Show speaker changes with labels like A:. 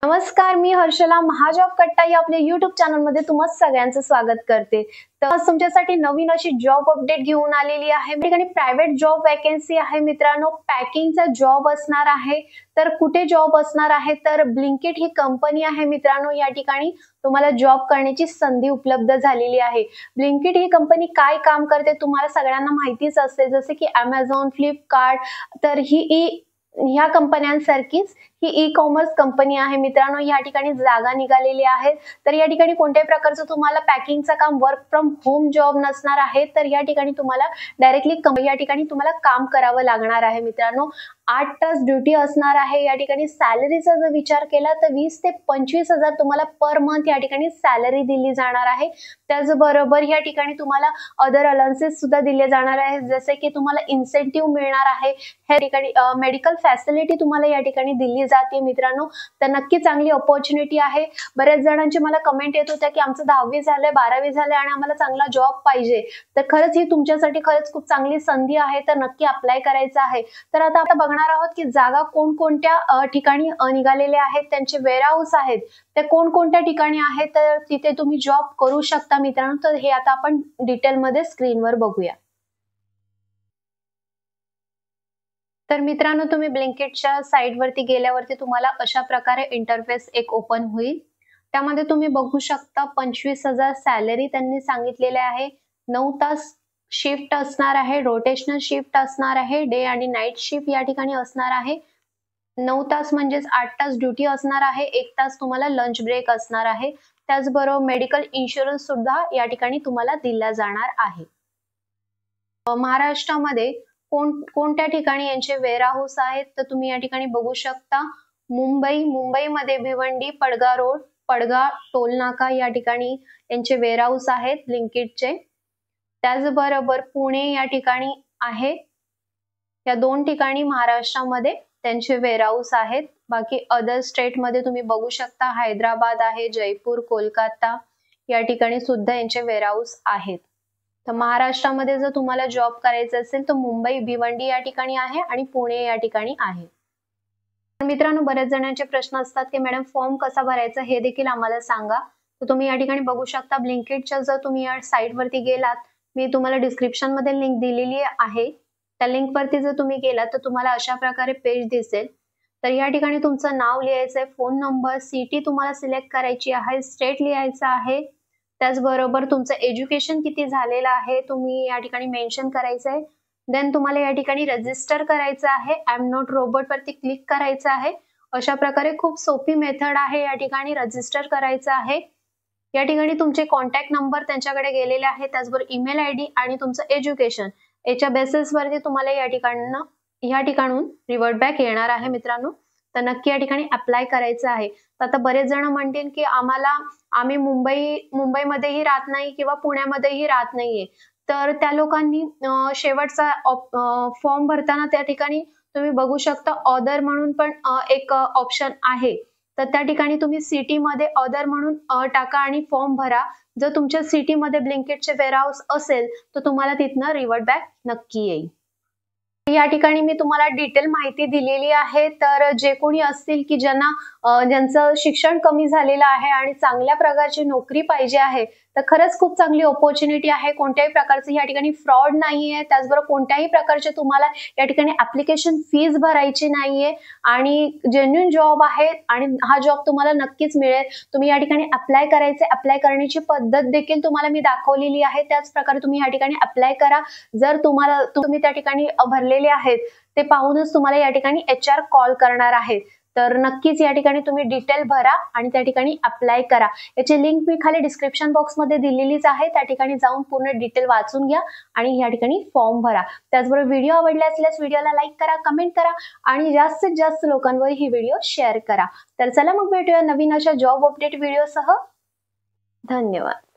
A: नमस्कार, मी हर्षला महाजॉब कट्टा या आपल्या YouTube चॅनलमध्ये तुम्हा सगळ्यांचं स्वागत करते। तर तुमच्यासाठी नवीन अशी जॉब अपडेट घेऊन आलेली आहे। ठिकाणी प्रायव्हेट जॉब वॅकन्सी आहे मित्रांनो, पॅकिंगचा जॉब असणार आहे। तर कुठे जॉब असणार आहे तर ब्लिंकिट ही कंपनी आहे मित्रांनो, या ठिकाणी तुम्हाला जॉब करण्याची संधी उपलब्ध झालेली आहे। ब्लिंकिट ही कंपनी काय काम करते तुम्हाला सगळ्यांना माहितीच असेल, जसे की Amazon, फ्लिपकार्ट, तर ह्या कंपन्यांसारखीच ही ई कॉमर्स कंपनी आहे मित्रांनो। या ठिकाणी जागा निघालेली आहेत। तर या ठिकाणी कोणत्याही प्रकारचं तुम्हाला पॅकिंगचं काम वर्क फ्रॉम होम जॉब नसणार आहे। तर या ठिकाणी तुम्हाला डायरेक्टली या ठिकाणी तुम्हाला काम करावं लागणार आहे मित्रांनो। 8 तास ड्युटी असणार आहे। या ठिकाणी सॅलरीचा जर विचार केला तर 20 ते 25,000 तुम्हाला पर मंथ या ठिकाणी सॅलरी दिली जाणार आहे। त्याचबरोबर या ठिकाणी तुम्हाला अदर अलाउन्सेस सुद्धा दिले जाणार आहेत, जसे की तुम्हाला इन्सेंटिव्ह मिळणार आहे। या ठिकाणी मेडिकल फॅसिलिटी तुम्हाला या ठिकाणी दिली जाते मित्रांनो। तर नक्की चांगली अपॉर्च्युनिटी आहे। बऱ्याच जणांची मला कमेंट येत होत्या की आमचं 10वी झालंय 12वी झालंय आणि आम्हाला चांगला जॉब पाहिजे। तर खरंच ही तुमच्यासाठी खरंच खूप चांगली संधी आहे, तर नक्की अप्लाय करायचं आहे। तर आता आपण बघणार आहोत की जागा कोणकोणत्या ठिकाणी निघालेल्या आहेत, त्यांचे वेअरहाऊस आहेत ते कोणकोणत्या ठिकाणी आहेत, तर तिथे तुम्ही जॉब करू शकता मित्रांनो। तर हे आता आपण डिटेलमध्ये स्क्रीनवर बघूया। तर मित्रांनो, तुम्ही ब्लिंकिटच्या साइटवरती गेल्यावरती तुम्हाला अशा प्रकारे इंटरफेस एक ओपन होईल। त्यामध्ये तुम्ही बघू शकता 25,000 सॅलरी त्यांनी सांगितलेले आहे। 9 तास शिफ्ट असणार आहे, रोटेशनल शिफ्ट असणार आहे, डे आणि नाईट शिफ्ट या ठिकाणी असणार आहे। 9 तास म्हणजेच 8 तास ड्युटी असणार आहे, 1 तास तुम्हाला लंच ब्रेक असणार आहे। त्याचबरोबर मेडिकल इन्शुरन्स सुद्धा या ठिकाणी तुम्हाला दिला जाणार आहे। महाराष्ट्रामध्ये कोणत्या ठिकाणी यांचे वेअरहाऊस आहेत तर तुम्ही या ठिकाणी बघू शकता। मुंबईमध्ये भिवंडी, पडगा रोड, पडगा टोल नाका या ठिकाणी यांचे वेअरहाऊस आहेत ब्लिंकिटचे। त्याचबरोबर पुणे या ठिकाणी आहे। या 2 ठिकाणी महाराष्ट्रामध्ये त्यांचे वेअरहाऊस आहेत। बाकी अदर स्टेट मध्ये तुम्ही बघू शकता, हैदराबाद आहे, जयपूर, कोलकाता या ठिकाणी सुद्धा यांचे वेअरहाऊस आहेत। तर महाराष्ट्रामध्ये जर तुम्हाला जॉब करायचा असेल तर मुंबई, भिवंडी या ठिकाणी आहे आणि पुणे या ठिकाणी आहे। मित्रांनो, बऱ्याच जणांचे प्रश्न असतात की मॅडम फॉर्म कसा भरायचा हे देखील आम्हाला सांगा। तर तुम्ही या ठिकाणी बघू शकता, ब्लिंकिटच्या जर तुम्ही या साइट वरती गेलात, मी तुम्हाला डिस्क्रिप्शन मध्ये लिंक दिलेली आहे। त्या लिंक वरती जर तुम्ही गेलात तर तुम्हाला अशा प्रकारे पेज दिसेल। तर या ठिकाणी तुमचं नाव लिहायचं आहे, फोन नंबर, सिटी तुम्हाला सिलेक्ट करायची आहे, स्टेट लिहायचं आहे। त्याचबरोबर तुमचं एज्युकेशन किती झालेलं आहे तुम्ही या ठिकाणी मेन्शन करायचं आहे। देन तुम्हाला या ठिकाणी रजिस्टर करायचं आहे, आय एम नॉट रोबोट वरती क्लिक करायचं आहे। अशा प्रकारे खूप सोपी मेथड आहे, या ठिकाणी रजिस्टर करायचं आहे। या ठिकाणी तुमचे कॉन्टॅक्ट नंबर त्यांच्याकडे गेलेले आहे, त्याचबरोबर ईमेल आयडी आणि तुमचं एज्युकेशन याच्या बेसिस वरती तुम्हाला या ठिकाणून रिव्हर्ट बॅक येणार आहे मित्रांनो। तर नक्की या ठिकाणी अप्लाय करायचं आहे। तर आता बरेच जण म्हणतील की आम्ही मुंबईमध्येही राहत नाही किंवा पुण्यामध्येही राहत नाहीये, तर त्या लोकांनी शेवटचा फॉर्म भरताना त्या ठिकाणी तुम्ही बघू शकता ऑदर म्हणून पण एक ऑप्शन आहे। तर त्या ठिकाणी तुम्ही सिटी मध्ये ऑदर म्हणून टाका आणि फॉर्म भरा। जर तुमच्या सिटी मध्ये ब्लिंकिटचे वेअरहाऊस असेल तर तुम्हाला तिथनं रिव्हर्ट बॅक नक्की येईल। या ठिकाणी मी तुम्हाला डिटेल माहिती दिलेली आहे। तर जे कोणी असतील की ज्यांचं शिक्षण कमी झालेलं आहे आणि चांगल्या प्रकारची नोकरी पाहिजे आहे, तर खरंच खूप चांगली अपॉर्च्युनिटी आहे। कोणत्याही प्रकारचं या ठिकाणी फ्रॉड नाहीये, त्याचबरोबर कोणत्याही प्रकारचे तुम्हाला या ठिकाणी ऍप्लिकेशन फीस भरायची नाहीये आणि जेन्युइन जॉब आहे आणि हा जॉब तुम्हाला नक्कीच मिळेल। तुम्ही या ठिकाणी अप्लाय करायचे, अप्लाय करण्याची पद्धत देखील तुम्हाला मी दाखवलेली आहे, त्याच प्रकारे तुम्ही या ठिकाणी अप्लाय करा। जर तुम्ही त्या ठिकाणी भरलेले आहेत ते पाहूनच तुम्हाला या ठिकाणी HR कॉल करणार आहेत। तर नक्कीच या ठिकाणी तुम्ही डिटेल भरा आणि त्या ठिकाणी अप्लाय करा। याची लिंक मी खाली डिस्क्रिप्शन बॉक्स मध्ये दिलेलीच आहे, त्या ठिकाणी जाऊन पूर्ण डिटेल वाचून घ्या आणि या ठिकाणी फॉर्म भरा। त्याचबरोबर व्हिडिओ आवडला असल्यास व्हिडिओला लाईक करा, कमेंट करा आणि जास्तीत जास्त लोकांवर ही व्हिडिओ शेअर करा। तर चला मग भेटूया नवीन अशा जॉब अपडेट व्हिडिओ सह। धन्यवाद।